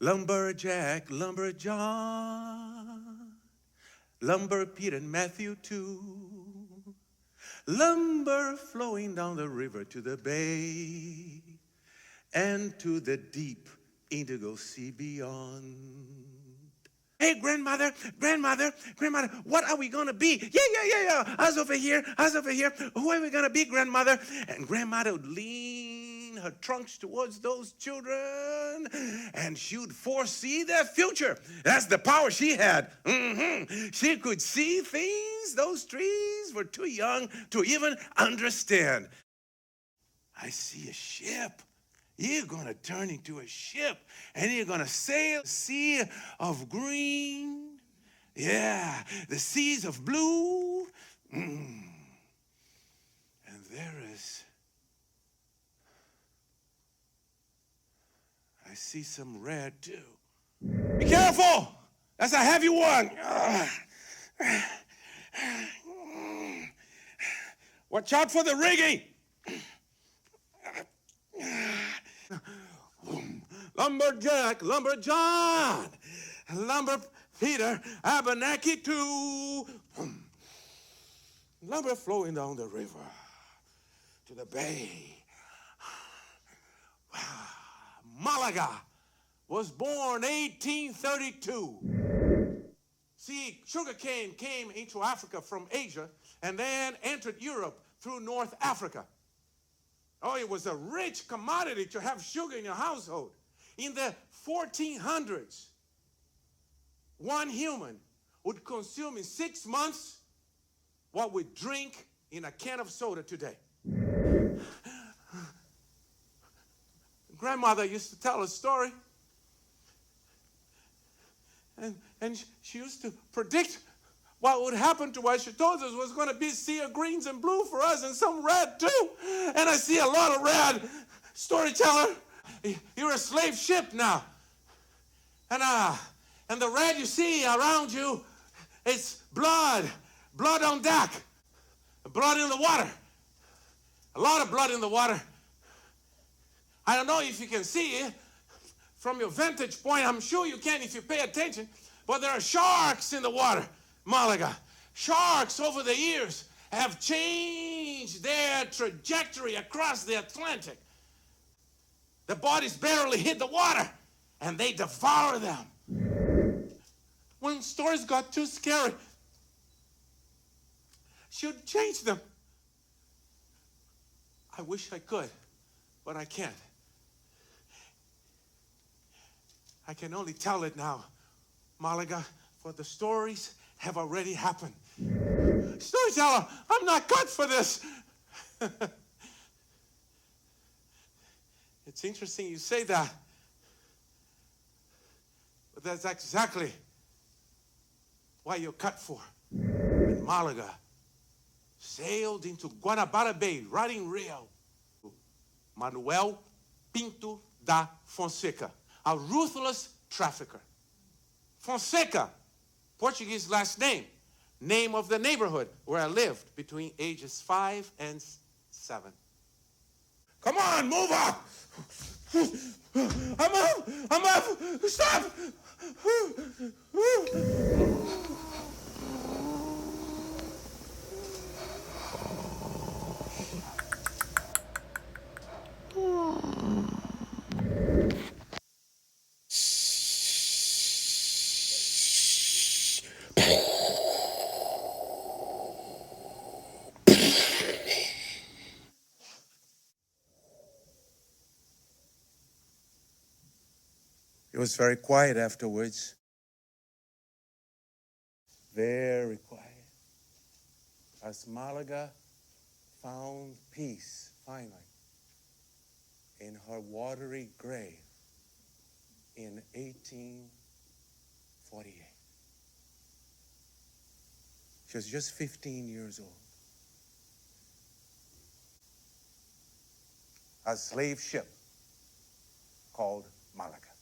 Lumberjack, lumberjohn, lumber Peter and Matthew too. Lumber flowing down the river to the bay and to the deep indigo sea beyond. Hey, grandmother, what are we gonna be? Yeah. Us over here. Who are we gonna be, grandmother? And grandmother would lean her trunks towards those children and she would foresee their future. That's the power she had. She could see things those trees were too young to even understand. I see a ship. You're going to turn into a ship and you're going to sail the sea of green. Yeah, the seas of blue. And there is, I see some red too. Be careful! That's a heavy one. Watch out for the rigging. Lumberjack, lumberjohn, lumber Peter, Abernathy too. Lumber flowing down the river to the bay. Malaga was born 1832. See, sugarcane came into Africa from Asia and then entered Europe through North Africa. Oh, it was a rich commodity to have sugar in your household. In the 1400s, one human would consume in 6 months what we drink in a can of soda today. Grandmother used to tell a story, and she used to predict what would happen to us. She told us it was going to be a sea of greens and blue for us and some red too. And I see a lot of red. Storyteller, you're a slave ship now. And the red you see around you, it's blood. Blood on deck. Blood in the water. A lot of blood in the water. I don't know if you can see it from your vantage point. I'm sure you can if you pay attention. But there are sharks in the water. Malaga. Sharks over the years have changed their trajectory across the Atlantic. The bodies barely hit the water and they devour them. When stories got too scary, she would change them. I wish I could, but I can't. I can only tell it now, Malaga, for the stories have already happened. Storyteller, I'm not cut for this. It's interesting you say that. But that's exactly what you're cut for. When Malaga sailed into Guanabara Bay, right in Rio, Manuel Pinto da Fonseca, a ruthless trafficker. Fonseca, Portuguese last name, name of the neighborhood where I lived between ages 5 and 7. Come on, move up! I'm up! Stop! It was very quiet afterwards. Very quiet. As Malaga found peace, finally, in her watery grave in 1848. She was just 15 years old. A slave ship called Malaga.